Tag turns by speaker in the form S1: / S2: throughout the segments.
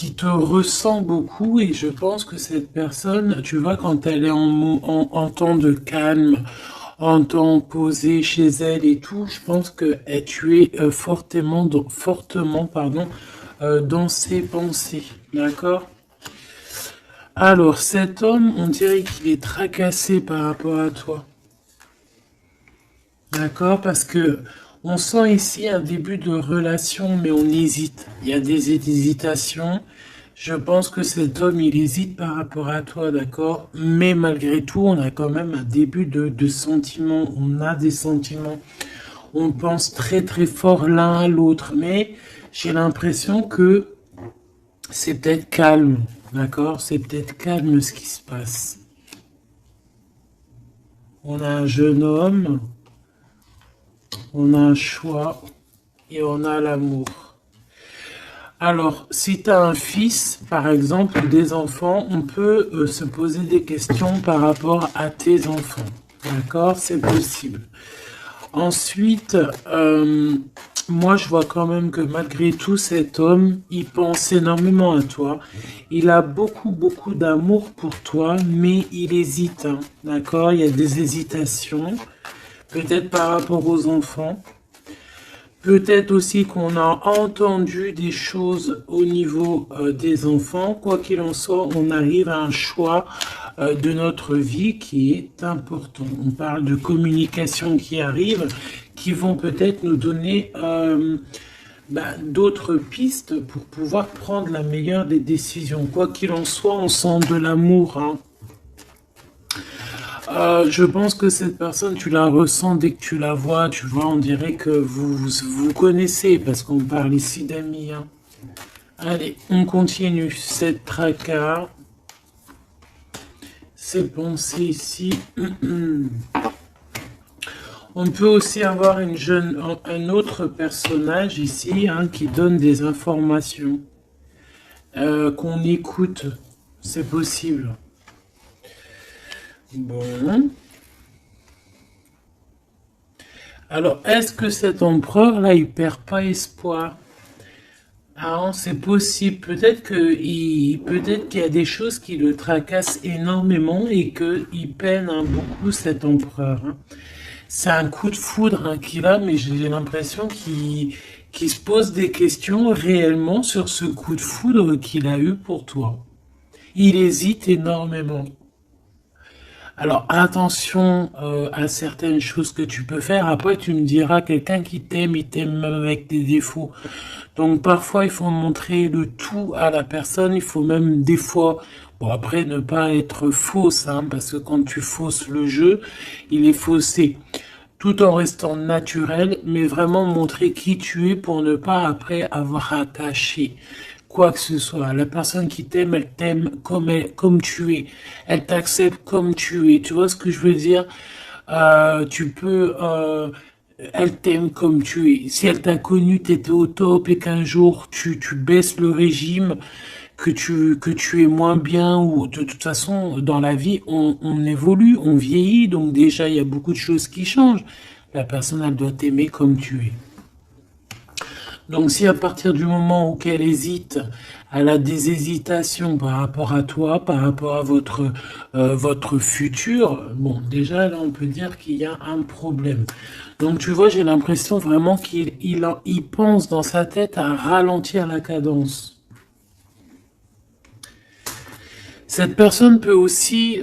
S1: qui te ressent beaucoup et je pense que cette personne, tu vois, quand elle est en temps de calme, en temps posé chez elle et tout, je pense que tu es fortement, pardon, dans ses pensées, d'accord? Alors, cet homme, on dirait qu'il est tracassé par rapport à toi. D'accord? Parce que on sent ici un début de relation, mais on hésite. Il y a des hésitations. Je pense que cet homme, il hésite par rapport à toi, d'accord? Mais malgré tout, on a quand même un début de sentiments. On a des sentiments. On pense très très fort l'un à l'autre. Mais j'ai l'impression que c'est peut-être calme, d'accord? C'est peut-être calme ce qui se passe. On a un jeune homme, on a un choix et on a l'amour. Alors, si tu as un fils, par exemple, ou des enfants, on peut se poser des questions par rapport à tes enfants. D'accord? C'est possible. Ensuite, moi, je vois quand même que malgré tout, cet homme, il pense énormément à toi. Il a beaucoup, beaucoup d'amour pour toi, mais il hésite. Hein. D'accord? Il y a des hésitations, peut-être par rapport aux enfants. Peut-être aussi qu'on a entendu des choses au niveau des enfants. Quoi qu'il en soit, on arrive à un choix de notre vie qui est important. On parle de communication qui arrive, qui vont peut-être nous donner d'autres pistes pour pouvoir prendre la meilleure des décisions. Quoi qu'il en soit, on sent de l'amour. Hein. Je pense que cette personne, tu la ressens dès que tu la vois. Tu vois, on dirait que vous connaissez parce qu'on parle ici d'amis. Hein. Allez, on continue. Cette tracas, ces pensées ici. On peut aussi avoir un autre personnage ici hein, qui donne des informations qu'on écoute. C'est possible. Bon. Alors, est-ce que cet empereur-là, il perd pas espoir? Ah, c'est possible. Peut-être qu'il y a des choses qui le tracassent énormément et qu'il peine hein, beaucoup cet empereur. Hein. C'est un coup de foudre hein, qu'il a, mais j'ai l'impression qu'il se pose des questions réellement sur ce coup de foudre qu'il a eu pour toi. Il hésite énormément. Alors attention à certaines choses que tu peux faire. Après, tu me diras, quelqu'un qui t'aime, il t'aime même avec tes défauts. Donc parfois, il faut montrer le tout à la personne. Il faut même des fois, bon après, ne pas être fausse, hein, parce que quand tu fausses le jeu, il est faussé. Tout en restant naturel, mais vraiment montrer qui tu es pour ne pas après avoir à cacher quoi que ce soit. La personne qui t'aime, elle t'aime comme tu es. Elle t'accepte comme tu es. Tu vois ce que je veux dire? Elle t'aime comme tu es. Si elle t'a connu, t'étais au top et qu'un jour tu baisses le régime, que tu es moins bien ou de toute façon dans la vie on évolue, on vieillit donc déjà il y a beaucoup de choses qui changent. La personne elle doit t'aimer comme tu es. Donc si à partir du moment où qu'elle hésite, elle a des hésitations par rapport à toi, par rapport à votre futur, bon déjà là on peut dire qu'il y a un problème. Donc tu vois j'ai l'impression vraiment qu'il pense dans sa tête à ralentir la cadence. Cette personne peut aussi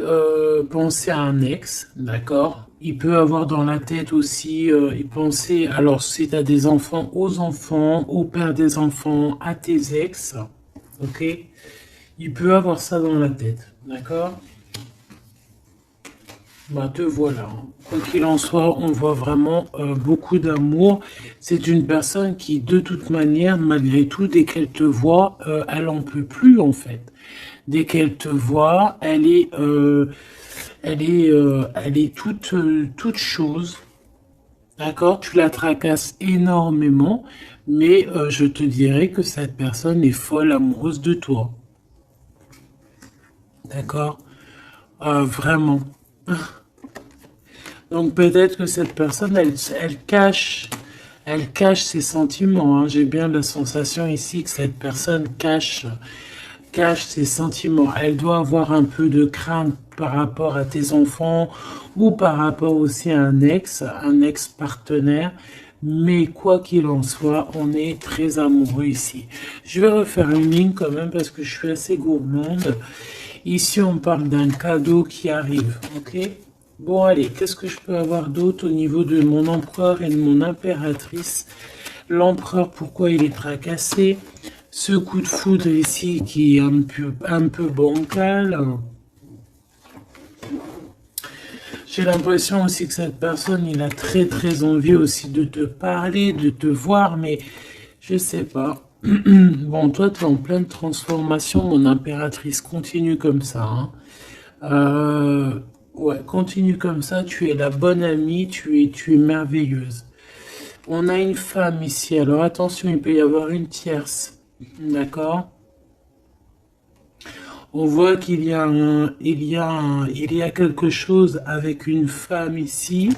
S1: penser à un ex, d'accord? Il peut avoir dans la tête aussi, y penser, alors si tu as des enfants, aux enfants, au père des enfants, à tes ex, ok? Il peut avoir ça dans la tête, d'accord? Bah te voilà. Quoi qu'il en soit, on voit vraiment beaucoup d'amour. C'est une personne qui, de toute manière, malgré tout, dès qu'elle te voit, elle en peut plus en fait. Dès qu'elle te voit, elle est toute chose. D'accord? Tu la tracasses énormément, mais je te dirais que cette personne est folle amoureuse de toi. D'accord? Vraiment. Donc peut-être que cette personne, elle cache Elle cache ses sentiments, hein. J'ai bien la sensation ici que cette personne cache ses sentiments. Elle doit avoir un peu de crainte par rapport à tes enfants ou par rapport aussi à un ex-partenaire. Mais quoi qu'il en soit, on est très amoureux ici. Je vais refaire une ligne quand même parce que je suis assez gourmande. Ici, on parle d'un cadeau qui arrive, ok? Bon, allez, qu'est-ce que je peux avoir d'autre au niveau de mon empereur et de mon impératrice? L'empereur, pourquoi il est tracassé? Ce coup de foudre ici qui est un peu bancal. J'ai l'impression aussi que cette personne, il a très très envie aussi de te parler, de te voir, mais je sais pas. Bon, toi, tu es en pleine transformation, mon impératrice. Continue comme ça, hein. Ouais, continue comme ça. Tu es la bonne amie, tu es merveilleuse. On a une femme ici. Alors attention, il peut y avoir une tierce. D'accord? On voit qu'il y a il y a quelque chose avec une femme ici.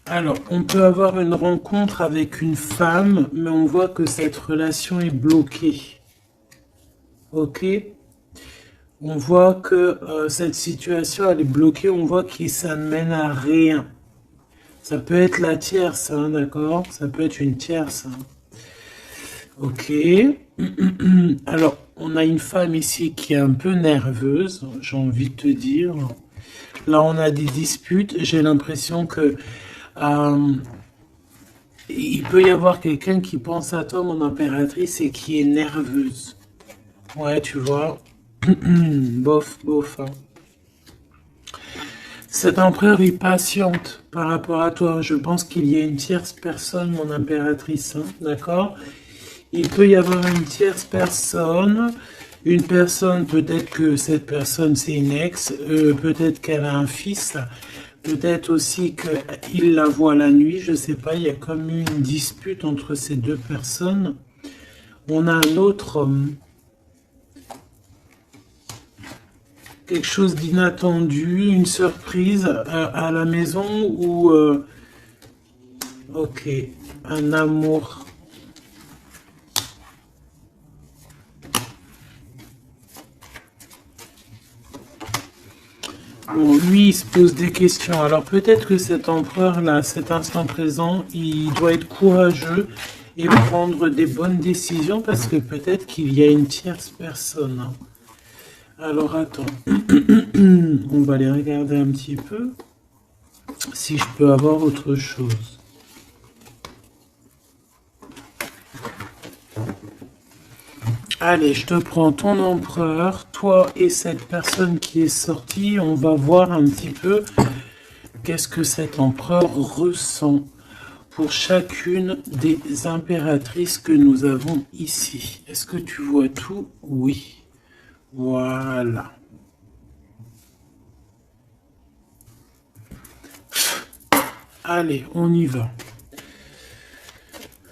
S1: Alors, on peut avoir une rencontre avec une femme, mais on voit que cette relation est bloquée. Ok? On voit que cette situation, elle est bloquée. On voit que ça ne mène à rien. Ça peut être la tierce, hein, d'accord? Ça peut être une tierce, hein. Ok. Alors, on a une femme ici qui est un peu nerveuse, j'ai envie de te dire. Là, on a des disputes. J'ai l'impression que il peut y avoir quelqu'un qui pense à toi, mon impératrice, et qui est nerveuse. Ouais, tu vois. Bof, bof, hein. Cet empereur est patiente par rapport à toi. Je pense qu'il y a une tierce personne, mon impératrice, hein, d'accord? Il peut y avoir une tierce personne. Une personne, peut-être que cette personne c'est une ex, peut-être qu'elle a un fils, peut-être aussi qu'il la voit la nuit, je sais pas, il y a comme une dispute entre ces deux personnes. On a un autre homme. Quelque chose d'inattendu, une surprise à la maison ou ok, un amour. Bon, lui, il se pose des questions. Alors peut-être que cet empereur-là, cet instant présent, il doit être courageux et prendre des bonnes décisions parce que peut-être qu'il y a une tierce personne, hein. Alors attends, on va aller regarder un petit peu si je peux avoir autre chose. Allez, je te prends ton empereur, toi et cette personne qui est sortie. On va voir un petit peu qu'est-ce que cet empereur ressent pour chacune des impératrices que nous avons ici. Est-ce que tu vois tout? Oui. Voilà. Allez, on y va.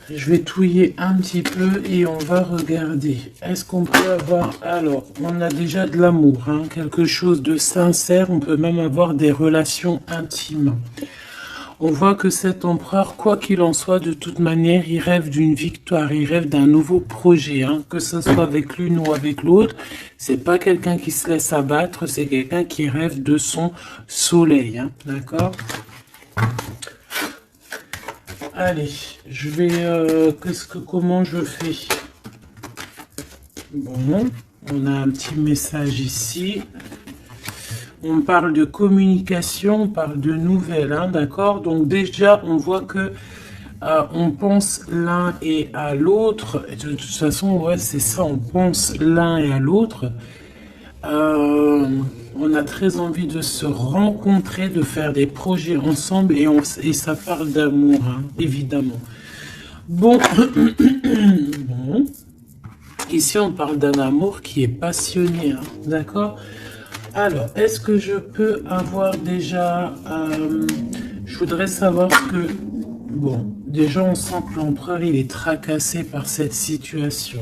S1: Je vais touiller un petit peu et on va regarder. Est-ce qu'on peut avoir... Alors, on a déjà de l'amour, hein, quelque chose de sincère. On peut même avoir des relations intimes. On voit que cet empereur, quoi qu'il en soit, de toute manière, il rêve d'une victoire. Il rêve d'un nouveau projet, hein, que ce soit avec l'une ou avec l'autre. C'est pas quelqu'un qui se laisse abattre, c'est quelqu'un qui rêve de son soleil, hein, d'accord? Allez, je vais... comment je fais? Bon, on a un petit message ici. On parle de communication, on parle de nouvelles, hein, d'accord? Donc déjà, on voit que on pense l'un et à l'autre. De toute façon, ouais, c'est ça, on pense l'un et à l'autre. On a très envie de se rencontrer, de faire des projets ensemble et ça parle d'amour, hein, évidemment. Bon. Bon. Ici, on parle d'un amour qui est passionné, hein, d'accord? Alors, est-ce que je peux avoir déjà... je voudrais savoir ce que... Bon, déjà, on sent que l'empereur, il est tracassé par cette situation.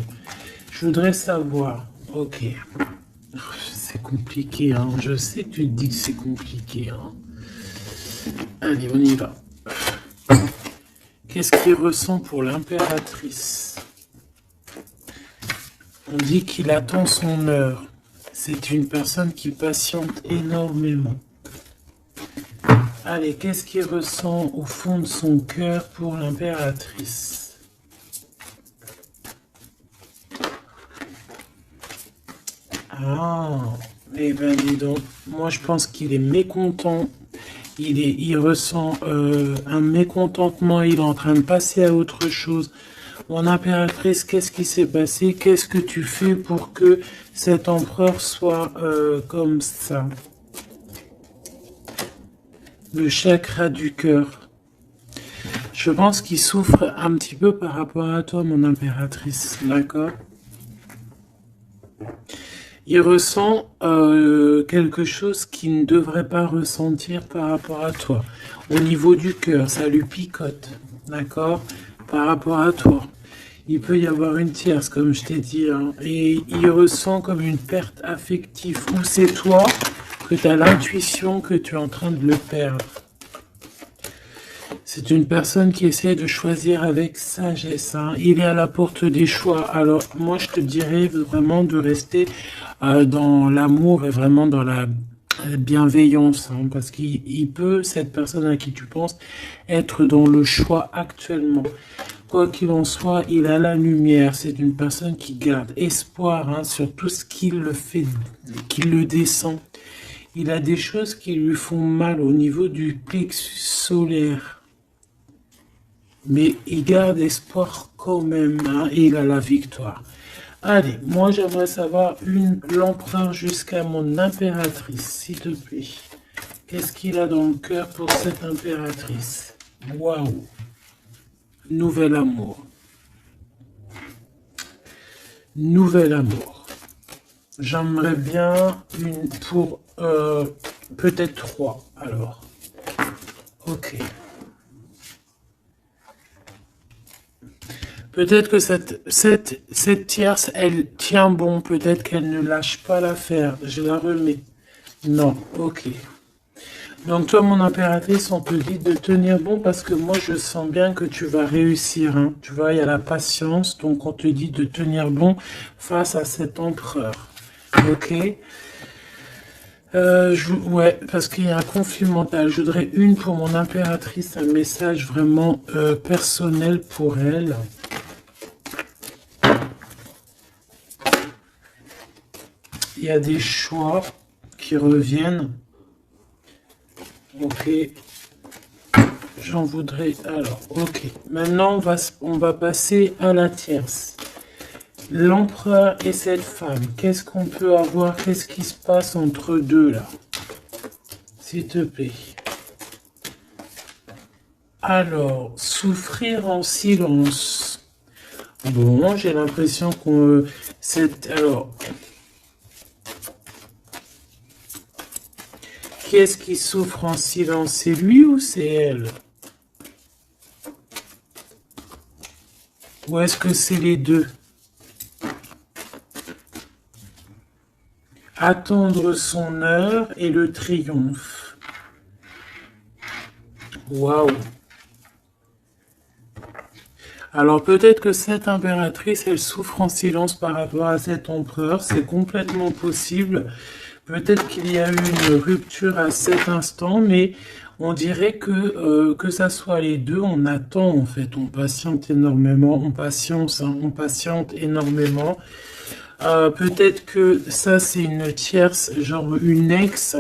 S1: Je voudrais savoir... Ok. C'est compliqué, hein. Je sais que tu te dis que c'est compliqué, hein. Allez, on y va. Qu'est-ce qu'il ressent pour l'impératrice? On dit qu'il attend son heure. C'est une personne qui patiente énormément. Allez, qu'est-ce qu'il ressent au fond de son cœur pour l'impératrice? Ah, eh ben dis donc, moi je pense qu'il est mécontent. Il ressent un mécontentement, il est en train de passer à autre chose. Mon impératrice, qu'est-ce qui s'est passé? Qu'est-ce que tu fais pour que cet empereur soit comme ça? Le chakra du cœur. Je pense qu'il souffre un petit peu par rapport à toi, mon impératrice, d'accord? Il ressent quelque chose qu'il ne devrait pas ressentir par rapport à toi. Au niveau du cœur, ça lui picote, d'accord? Par rapport à toi. Il peut y avoir une tierce, comme je t'ai dit, hein, et il ressent comme une perte affective. Ou c'est toi que tu as l'intuition que tu es en train de le perdre. C'est une personne qui essaie de choisir avec sagesse. Hein. Il est à la porte des choix. Alors, moi, je te dirais vraiment de rester dans l'amour et vraiment dans la bienveillance. Hein, parce qu'il peut, cette personne à qui tu penses, être dans le choix actuellement. Quoi qu'il en soit, il a la lumière. C'est une personne qui garde espoir hein, sur tout ce qui le fait, qui le descend. Il a des choses qui lui font mal au niveau du plexus solaire. Mais il garde espoir quand même, hein, et il a la victoire. Allez, moi j'aimerais savoir l'empereur jusqu'à mon impératrice, s'il te plaît. Qu'est-ce qu'il a dans le cœur pour cette impératrice? Waouh! Nouvel amour. Nouvel amour. J'aimerais bien une pour peut-être 3, alors. Ok. Peut-être que cette tierce, elle tient bon. Peut-être qu'elle ne lâche pas l'affaire. Je la remets. Non, ok. Donc toi, mon impératrice, on te dit de tenir bon parce que moi, je sens bien que tu vas réussir. Hein. Tu vois, il y a la patience. Donc on te dit de tenir bon face à cet empereur. Ok. Ouais, parce qu'il y a un conflit mental. Je voudrais une pour mon impératrice, un message vraiment personnel pour elle. Il y a des choix qui reviennent. Ok. J'en voudrais... Alors, ok. Maintenant, on va passer à la tierce. L'empereur et cette femme. Qu'est-ce qu'on peut avoir? Qu'est-ce qui se passe entre deux, là? S'il te plaît. Alors, souffrir en silence. Bon, j'ai l'impression qu'on... Alors... Qui est-ce qui souffre en silence? C'est lui ou c'est elle? Ou est-ce que c'est les deux? Attendre son heure et le triomphe. Waouh! Alors peut-être que cette impératrice, elle souffre en silence par rapport à cet empereur. C'est complètement possible. Peut-être qu'il y a eu une rupture à cet instant, mais on dirait que ça soit les deux, on attend en fait, on patiente énormément, on patience, hein, on patiente énormément. Peut-être que ça c'est une tierce, genre une ex,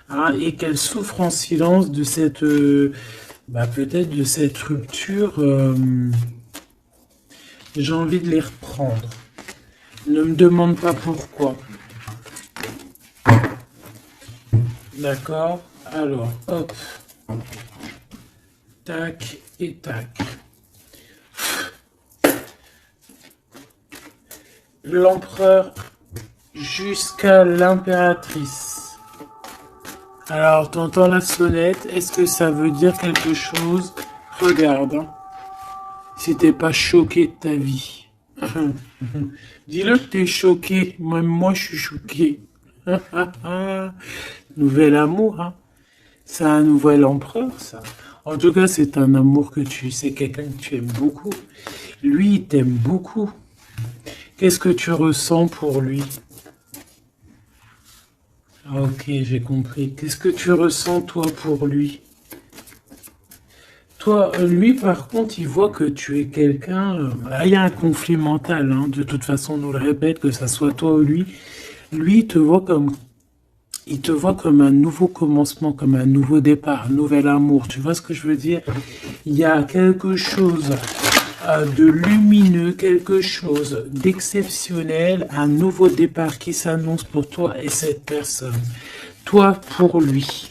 S1: hein, et qu'elle souffre en silence de cette, peut-être de cette rupture. J'ai envie de les reprendre. Ne me demande pas pourquoi. D'accord. Alors, hop. Tac et tac. L'empereur jusqu'à l'impératrice. Alors, t'entends la sonnette. Est-ce que ça veut dire quelque chose? Regarde. Hein. Si t'es pas choqué de ta vie. Dis-le que t'es choqué. Même moi, je suis choqué. Nouvel amour, hein. C'est un nouvel empereur, ça. En tout cas, c'est un amour que c'est quelqu'un que tu aimes beaucoup. Lui, il t'aime beaucoup. Qu'est-ce que tu ressens pour lui? Ah, ok, j'ai compris. Qu'est-ce que tu ressens, toi, pour lui? Toi, lui, par contre, il voit que tu es quelqu'un... il y a un conflit mental, hein. De toute façon, on nous le répète, que ça soit toi ou lui. Lui, il te voit comme un nouveau commencement, comme un nouveau départ, un nouvel amour. Tu vois ce que je veux dire? Il y a quelque chose de lumineux, quelque chose d'exceptionnel, un nouveau départ qui s'annonce pour toi et cette personne. Toi pour lui.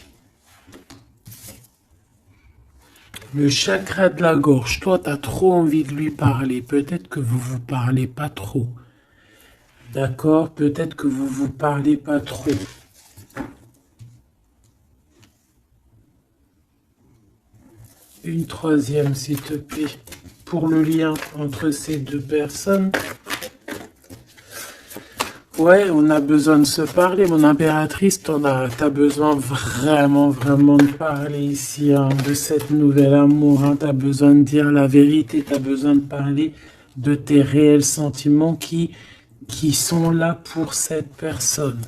S1: Le chakra de la gorge, toi, tu as trop envie de lui parler. Peut-être que vous vous parlez pas trop. D'accord? Peut-être que vous vous parlez pas trop. Une troisième, s'il te plaît, pour le lien entre ces deux personnes. Ouais, on a besoin de se parler, mon impératrice, t'as besoin vraiment, vraiment de parler ici, hein, de cette nouvelle amour, hein, t'as besoin de dire la vérité, t'as besoin de parler de tes réels sentiments qui sont là pour cette personne.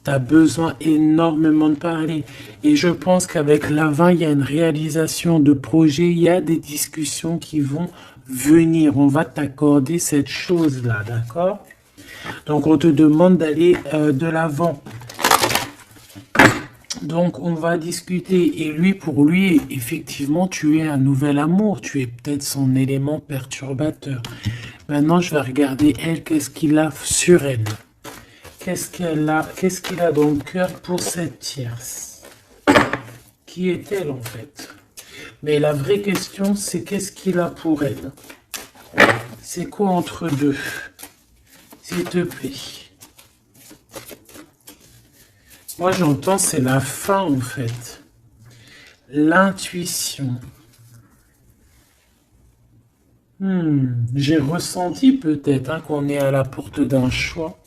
S1: T'as besoin énormément de parler. Et je pense qu'avec l'avant, il y a une réalisation de projet, il y a des discussions qui vont venir. On va t'accorder cette chose-là, d'accord? Donc, on te demande d'aller de l'avant. Donc, on va discuter. Et lui, pour lui, effectivement, tu es un nouvel amour. Tu es peut-être son élément perturbateur. Maintenant, je vais regarder, elle, qu'est-ce qu'il a sur elle. Qu'est-ce qu'il a dans le cœur pour cette tierce? Qui est-elle, en fait? Mais la vraie question, c'est qu'est-ce qu'il a pour elle? C'est quoi entre deux? S'il te plaît. Moi, j'entends, c'est la fin, en fait. L'intuition. J'ai ressenti peut-être hein, qu'on est à la porte d'un choix.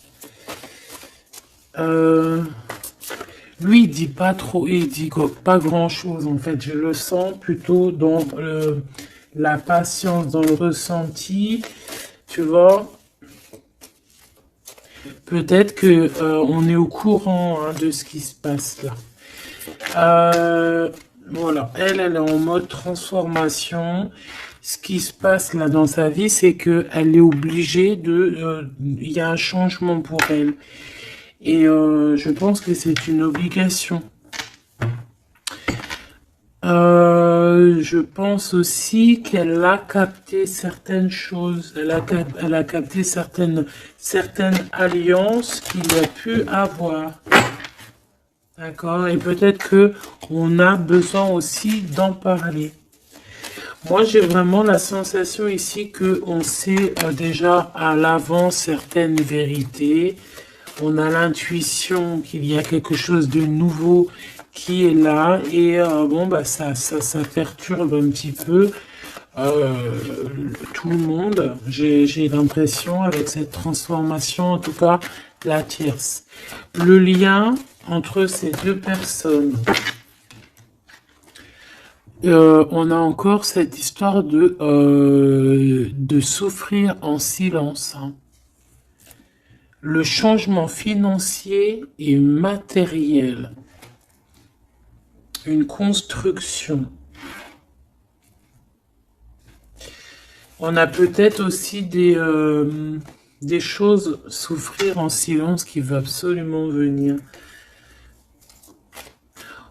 S1: Lui, il dit pas trop, il dit pas grand-chose, en fait. Je le sens plutôt dans la patience, dans le ressenti, tu vois. Peut-être que on est au courant hein, de ce qui se passe là. Voilà, elle est en mode transformation. Ce qui se passe là dans sa vie, c'est que elle est obligée de... Il y a un changement pour elle. Et je pense que c'est une obligation. Je pense aussi qu'elle a capté certaines choses. Elle a capté certaines alliances qu'il a pu avoir. D'accord? Et peut-être que on a besoin aussi d'en parler. Moi, j'ai vraiment la sensation ici que on sait déjà à l'avance certaines vérités. On a l'intuition qu'il y a quelque chose de nouveau qui est là et bon bah ça perturbe un petit peu tout le monde. J'ai l'impression avec cette transformation, en tout cas la tierce. Le lien entre ces deux personnes. On a encore cette histoire de souffrir en silence. Hein. Le changement financier et matériel. Une construction. On a peut-être aussi des choses, souffrir en silence qui veut absolument venir.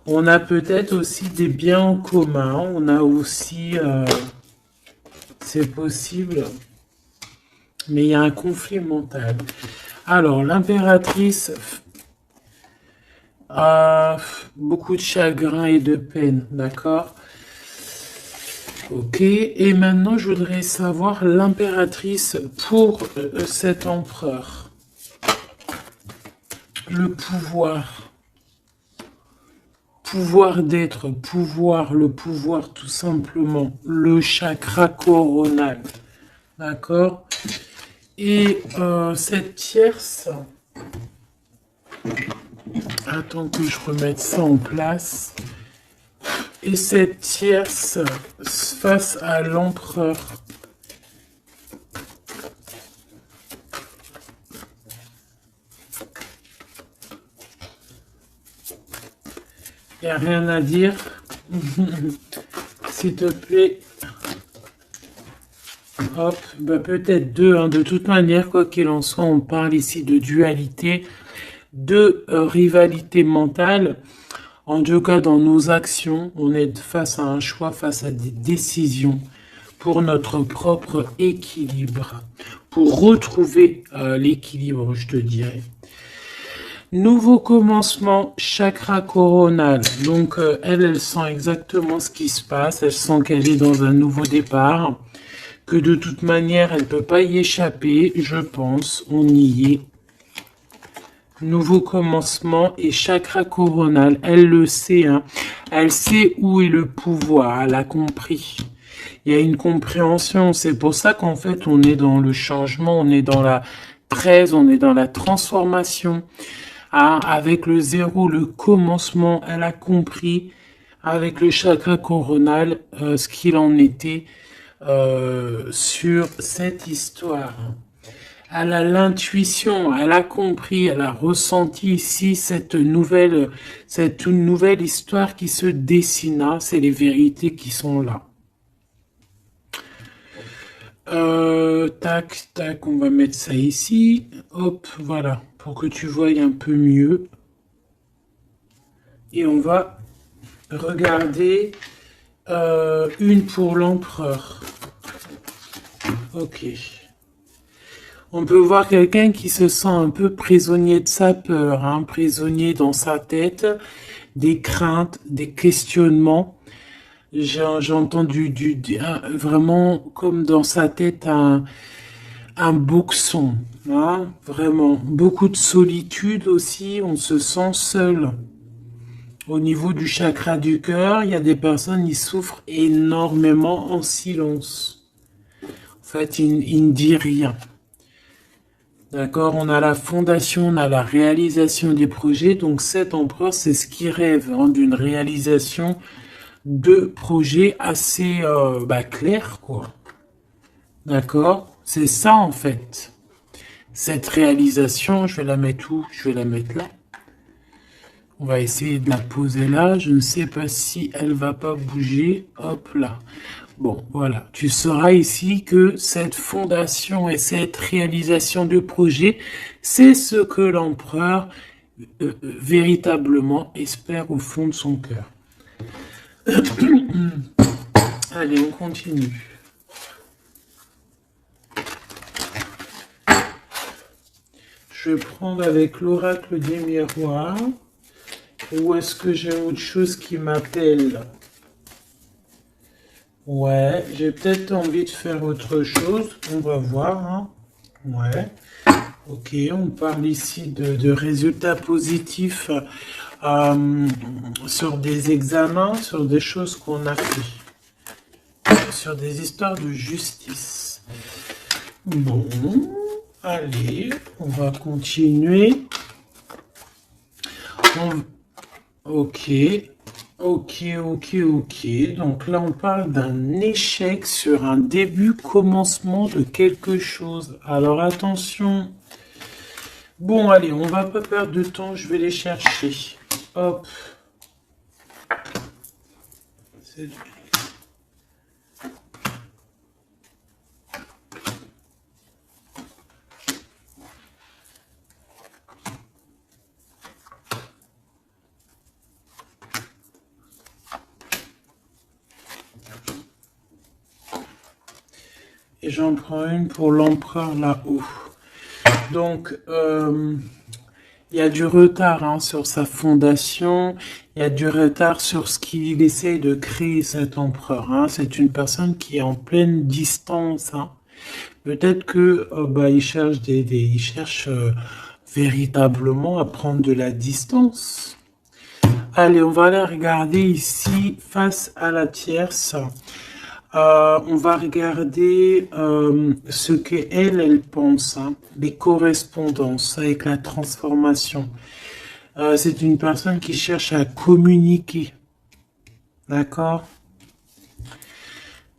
S1: On a peut-être aussi des biens en commun. On a aussi, c'est possible, mais il y a un conflit mental. Alors, l'impératrice a beaucoup de chagrin et de peine, d'accord? Ok, et maintenant je voudrais savoir l'impératrice pour cet empereur. Le pouvoir. Pouvoir d'être, pouvoir, le pouvoir tout simplement. Le chakra coronal. D'accord? Et cette tierce... Attends que je remette ça en place. et cette tierce face à l'empereur. Il n'y a rien à dire. S'il te plaît. Hop, bah peut-être deux, hein. De toute manière, quoi qu'il en soit, on parle ici de dualité, de rivalité mentale. En tout cas, dans nos actions, on est face à un choix, face à des décisions pour notre propre équilibre, pour retrouver l'équilibre, je te dirais. Nouveau commencement, chakra coronal. Donc, elle sent exactement ce qui se passe. Elle sent qu'elle est dans un nouveau départ. Que de toute manière, elle ne peut pas y échapper, je pense. On y est. Nouveau commencement et chakra coronal. Elle le sait, hein. Elle sait où est le pouvoir. Elle a compris. Il y a une compréhension. C'est pour ça qu'en fait, on est dans le changement. On est dans la 13. On est dans la transformation. Ah, avec le 0, le commencement, elle a compris avec le chakra coronal ce qu'il en était sur cette histoire. Elle a l'intuition, elle a compris, elle a ressenti ici cette nouvelle histoire qui se dessina. C'est les vérités qui sont là. Tac, tac, on va mettre ça ici. Hop, voilà, pour que tu voies un peu mieux. Et on va regarder une pour l'empereur. Ok. On peut voir quelqu'un qui se sent un peu prisonnier de sa peur, hein, prisonnier dans sa tête, des craintes, des questionnements. J'ai entendu vraiment comme dans sa tête un boxon, hein, vraiment. Beaucoup de solitude aussi, on se sent seul. Au niveau du chakra du cœur, il y a des personnes qui souffrent énormément en silence. En fait, ils ne disent rien. D'accord, on a la fondation, on a la réalisation des projets. Donc cet empereur, c'est ce qui rêve hein, d'une réalisation de projets assez clairs, quoi. D'accord, c'est ça en fait. Cette réalisation, je vais la mettre où? Je vais la mettre là. On va essayer de la poser là. Je ne sais pas si elle va pas bouger. Hop là. Bon, voilà. Tu sauras ici que cette fondation et cette réalisation de projet, c'est ce que l'empereur véritablement espère au fond de son cœur. Allez, on continue. Je vais prendre avec l'oracle des miroirs. Ou est-ce que j'ai autre chose qui m'appelle? Ouais, j'ai peut-être envie de faire autre chose. On va voir. Hein. Ouais. Ok, on parle ici de résultats positifs sur des examens, sur des choses qu'on a fait. Sur des histoires de justice. Bon, allez, on va continuer. Ok. Donc là, on parle d'un échec sur un début, commencement de quelque chose. Alors attention. Bon, allez, on va pas perdre de temps. Je vais les chercher. Hop. Et j'en prends une pour l'empereur là-haut. Donc, il y a du retard hein, sur sa fondation. Il y a du retard sur ce qu'il essaye de créer, cet empereur. Hein. C'est une personne qui est en pleine distance. Hein. Peut-être que il cherche il cherche véritablement à prendre de la distance. Allez, on va aller regarder ici face à la tierce. On va regarder ce qu'elle pense, hein, les correspondances avec la transformation. C'est une personne qui cherche à communiquer. D'accord?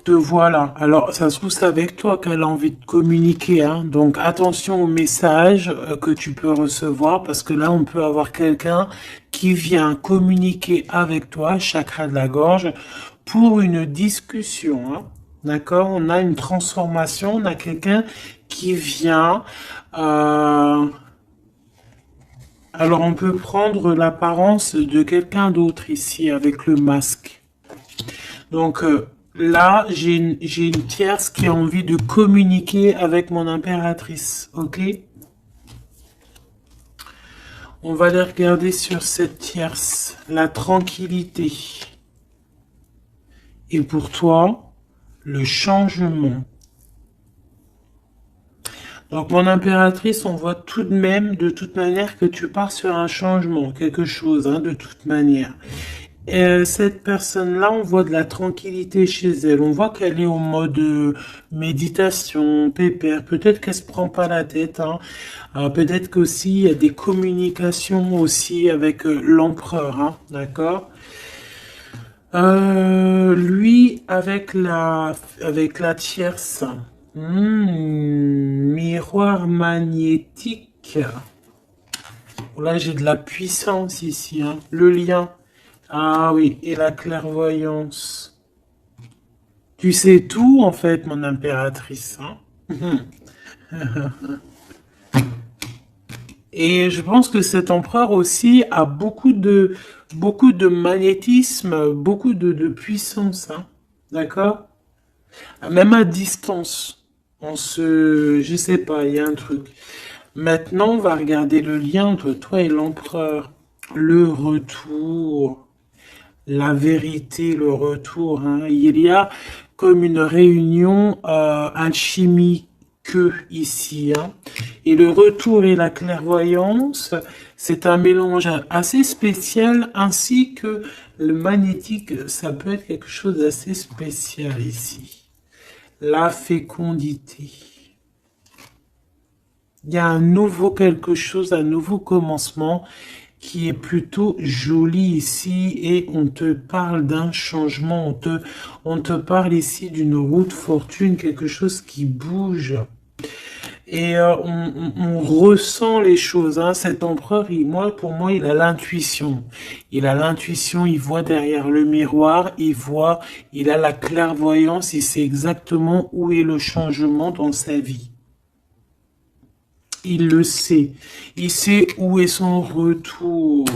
S1: Te voilà. Alors, ça se trouve, c'est avec toi qu'elle a envie de communiquer, hein. Donc, attention aux messages que tu peux recevoir, parce que là, on peut avoir quelqu'un qui vient communiquer avec toi, chakra de la gorge, pour une discussion, hein. D'accord? On a une transformation, on a quelqu'un qui vient. euh, Alors, on peut prendre l'apparence de quelqu'un d'autre ici avec le masque. Donc là, j'ai une tierce qui a envie de communiquer avec mon impératrice, ok? On va aller regarder sur cette tierce, la tranquillité. Et pour toi, le changement. Donc mon impératrice, on voit tout de même, de toute manière, que tu pars sur un changement, quelque chose, hein, de toute manière. Cette personne-là, on voit de la tranquillité chez elle. On voit qu'elle est au mode méditation, pépère. Peut-être qu'elle se prend pas la tête, hein. Peut-être qu'aussi il y a des communications aussi avec l'empereur, hein, d'accord? Lui avec la tierce. Miroir magnétique. Là, j'ai de la puissance ici, hein. Le lien. Ah oui, et la clairvoyance. Tu sais tout, en fait, mon impératrice, hein. Et je pense que cet empereur aussi a beaucoup de magnétisme, beaucoup de puissance, hein. D'accord? Même à distance. Je sais pas, il y a un truc. Maintenant, on va regarder le lien entre toi et l'empereur. Le retour. La vérité, le retour, hein. Il y a comme une réunion alchimique ici, hein. Et le retour et la clairvoyance, c'est un mélange assez spécial, ainsi que le magnétique, ça peut être quelque chose d'assez spécial ici. La fécondité. Il y a un nouveau quelque chose, un nouveau commencement qui est plutôt joli ici et on te parle d'un changement, on te parle ici d'une route fortune, quelque chose qui bouge. Et on ressent les choses, hein. Cet empereur, pour moi, il a l'intuition. Il a l'intuition, il voit derrière le miroir, il a la clairvoyance, il sait exactement où est le changement dans sa vie. Il le sait. Il sait où est son retour.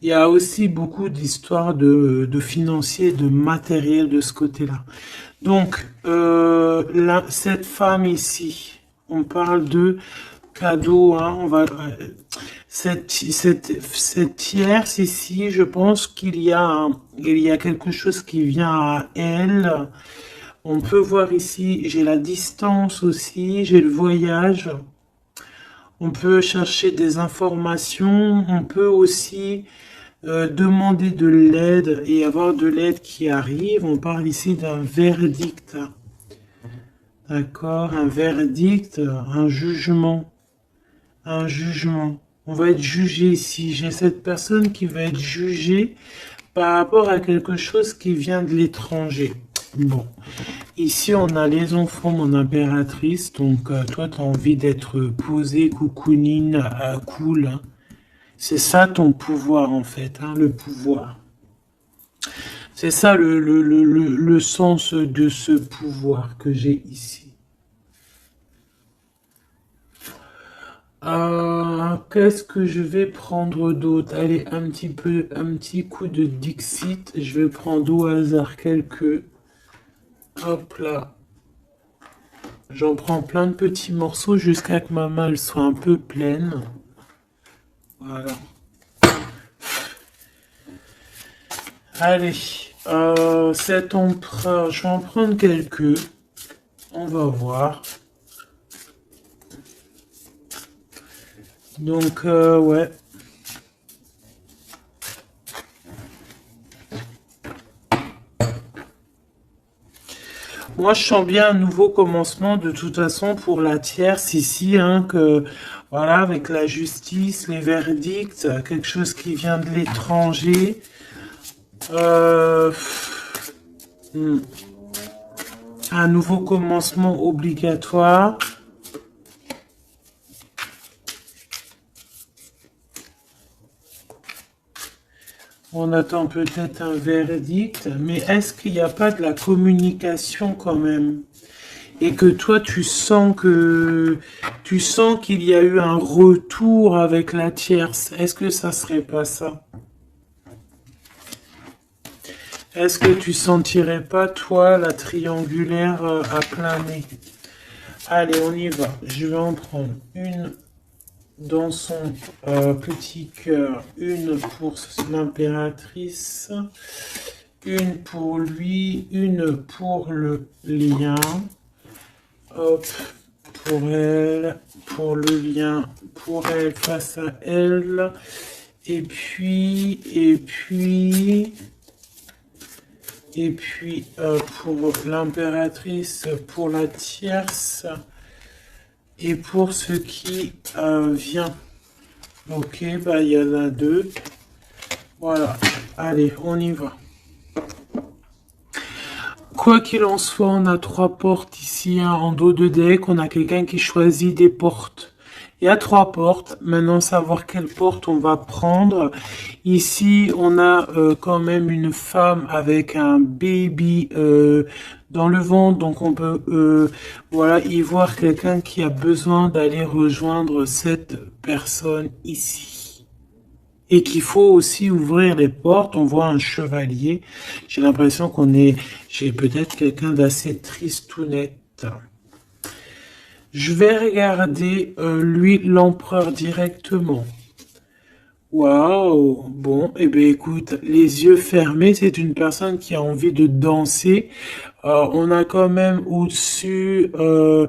S1: Il y a aussi beaucoup d'histoires de financiers, de matériel de ce côté-là. Donc, cette femme ici, on parle de cadeau, hein, cette tierce ici, je pense il y a quelque chose qui vient à elle. On peut voir ici, j'ai la distance aussi, j'ai le voyage. On peut chercher des informations. On peut aussi demander de l'aide et avoir de l'aide qui arrive. On parle ici d'un verdict. D'accord? Un verdict, un jugement. Un jugement. On va être jugé ici. J'ai cette personne qui va être jugée par rapport à quelque chose qui vient de l'étranger. Bon, ici on a les enfants, mon impératrice, donc toi tu as envie d'être posée, coucounine, cool, hein. C'est ça ton pouvoir en fait, hein, le pouvoir. C'est ça le sens de ce pouvoir que j'ai ici. Qu'est-ce que je vais prendre d'autre? Allez, un petit coup de Dixit. Je vais prendre au hasard quelques. Hop là. J'en prends plein de petits morceaux jusqu'à que ma main elle soit un peu pleine. Voilà. Allez, cet empereur, je vais en prendre quelques. On va voir. Donc, ouais. Moi, je sens bien un nouveau commencement de toute façon pour la tierce ici, hein, que voilà, avec la justice, les verdicts, quelque chose qui vient de l'étranger. Euh, hmm, un nouveau commencement obligatoire. On attend peut-être un verdict, mais est-ce qu'il n'y a pas de la communication quand même? Et que toi, tu sens qu'il y a eu un retour avec la tierce. Est-ce que ça serait pas ça? Est-ce que tu sentirais pas, toi, la triangulaire à plein nez? Allez, on y va. Je vais en prendre une dans son petit cœur, une pour l'impératrice, une pour lui, une pour le lien. Hop, pour elle, pour le lien, pour elle face à elle. Et puis pour l'impératrice, pour la tierce et pour ce qui vient. Ok, bah il y en a deux. Voilà, allez, on y va. Quoi qu'il en soit, on a trois portes ici, hein, en dos de deck. On a quelqu'un qui choisit des portes. Il y a trois portes. Maintenant, savoir quelle porte on va prendre. Ici, on a quand même une femme avec un baby dans le ventre. Donc, on peut voilà, y voir quelqu'un qui a besoin d'aller rejoindre cette personne ici. Et qu'il faut aussi ouvrir les portes. On voit un chevalier. J'ai l'impression j'ai peut-être quelqu'un d'assez triste ou net. Je vais regarder lui, l'empereur directement. Waouh! Bon, eh bien écoute, les yeux fermés, c'est une personne qui a envie de danser. On a quand même au-dessus, je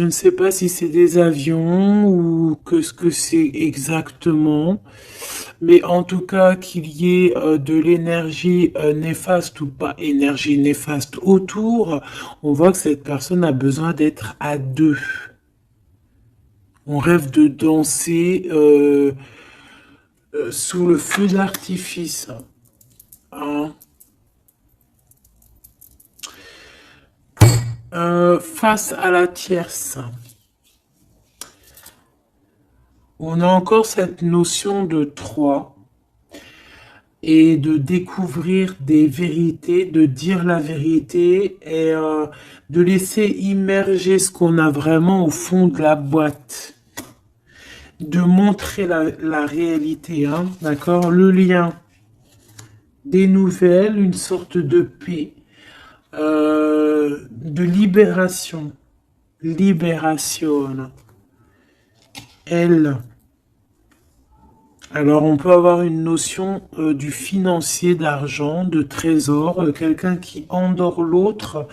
S1: ne sais pas si c'est des avions ou que ce que c'est exactement. Mais en tout cas, qu'il y ait de l'énergie néfaste ou pas énergie néfaste autour, on voit que cette personne a besoin d'être à deux. On rêve de danser sous le feu d'artifice. Hein. Face à la tierce. On a encore cette notion de 3 et de découvrir des vérités, de dire la vérité et de laisser immerger ce qu'on a vraiment au fond de la boîte. De montrer la réalité, hein, d'accord? Le lien, des nouvelles, une sorte de paix, de libération. Libération. Elle. Alors, on peut avoir une notion du financier, d'argent, de trésor, quelqu'un qui endort l'autre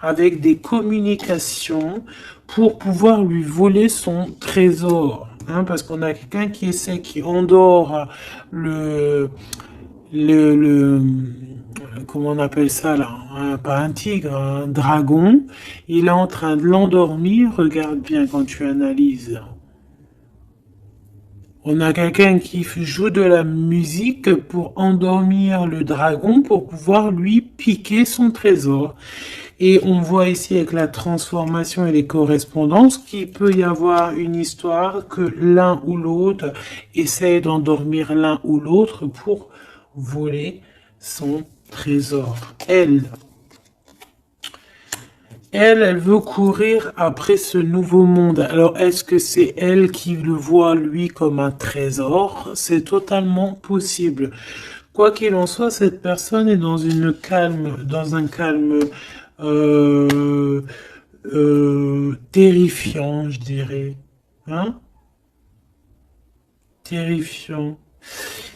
S1: avec des communications pour pouvoir lui voler son trésor. Hein, parce qu'on a quelqu'un qui endort le, comment on appelle ça là, hein, pas un tigre, un dragon. Il est en train de l'endormir. Regarde bien quand tu analyses. On a quelqu'un qui joue de la musique pour endormir le dragon pour pouvoir lui piquer son trésor. Et on voit ici avec la transformation et les correspondances qu'il peut y avoir une histoire que l'un ou l'autre essaye d'endormir l'un ou l'autre pour voler son trésor. Elle veut courir après ce nouveau monde. Alors, est-ce que c'est elle qui le voit, lui, comme un trésor? C'est totalement possible. Quoi qu'il en soit, cette personne est dans un calme terrifiant, je dirais. Hein? Terrifiant.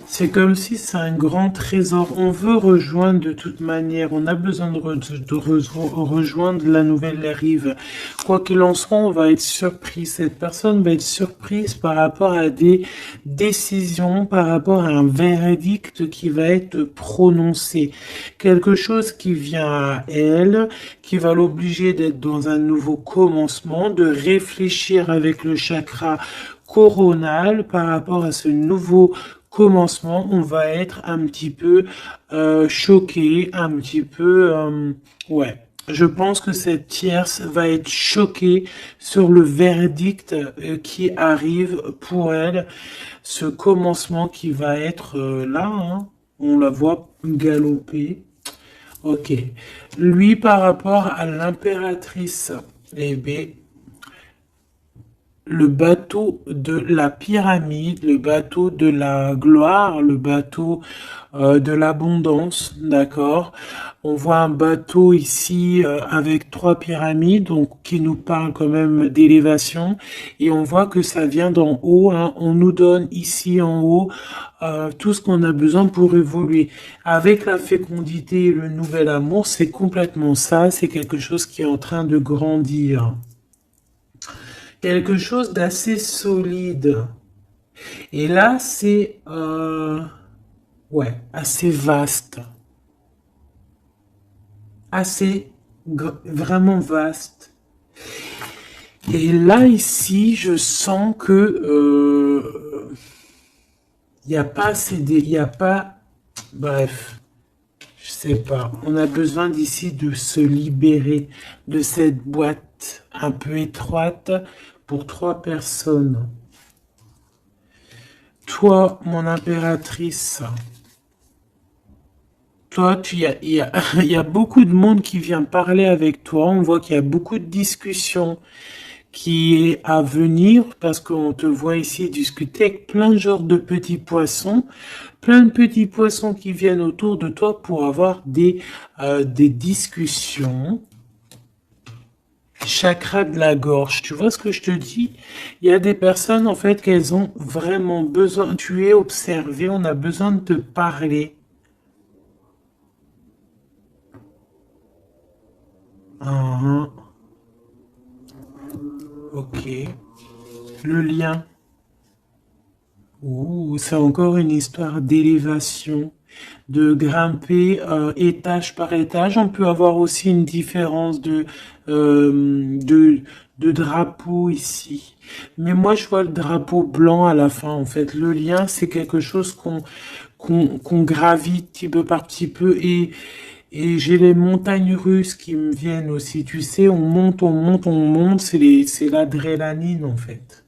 S1: C'est comme si c'est un grand trésor. On veut rejoindre de toute manière. On a besoin de rejoindre la nouvelle rive. Quoi qu'il en soit, on va être surpris. Cette personne va être surprise par rapport à des décisions, par rapport à un verdict qui va être prononcé. Quelque chose qui vient à elle, qui va l'obliger d'être dans un nouveau commencement, de réfléchir avec le chakra coronal par rapport à ce nouveau commencement. On va être un petit peu choqué, un petit peu... ouais. Je pense que cette tierce va être choquée sur le verdict qui arrive pour elle, ce commencement qui va être là, hein. On la voit galoper. Ok. Lui, par rapport à l'impératrice, eh bien, le bateau de la pyramide, le bateau de la gloire, le bateau de l'abondance, d'accord? On voit un bateau ici avec trois pyramides, donc qui nous parle quand même d'élévation, et on voit que ça vient d'en haut, hein. On nous donne ici en haut tout ce qu'on a besoin pour évoluer. Avec la fécondité et le nouvel amour, c'est complètement ça, c'est quelque chose qui est en train de grandir. Quelque chose d'assez solide. Et là, c'est ouais, assez vaste. Assez vraiment vaste. Et là, ici, je sens que il n'y a pas assez il y a pas... Bref, je sais pas. On a besoin d'ici de se libérer de cette boîte un peu étroite pour trois personnes. Toi, mon impératrice, toi, il y a beaucoup de monde qui vient parler avec toi. On voit qu'il y a beaucoup de discussions qui est à venir parce qu'on te voit ici discuter avec plein de genres de petits poissons, plein de petits poissons qui viennent autour de toi pour avoir des discussions. Chakra de la gorge, tu vois ce que je te dis? Il y a des personnes en fait qu'elles ont vraiment besoin. Tu es observé, on a besoin de te parler. Ah, ok. Le lien. Ouh, c'est encore une histoire d'élévation, de grimper étage par étage. On peut avoir aussi une différence de drapeau ici. Mais moi, je vois le drapeau blanc à la fin, en fait. Le lien, c'est quelque chose qu'on gravite petit peu par petit peu. Et j'ai les montagnes russes qui me viennent aussi. Tu sais, on monte, on monte, on monte. C'est l'adrénaline, en fait.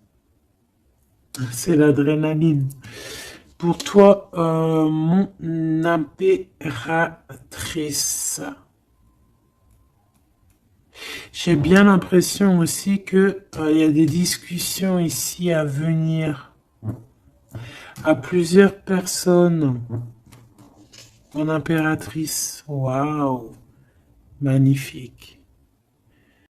S1: C'est l'adrénaline. Pour toi, mon impératrice, j'ai bien l'impression aussi que il y a des discussions ici à venir à plusieurs personnes. Mon impératrice, waouh, magnifique.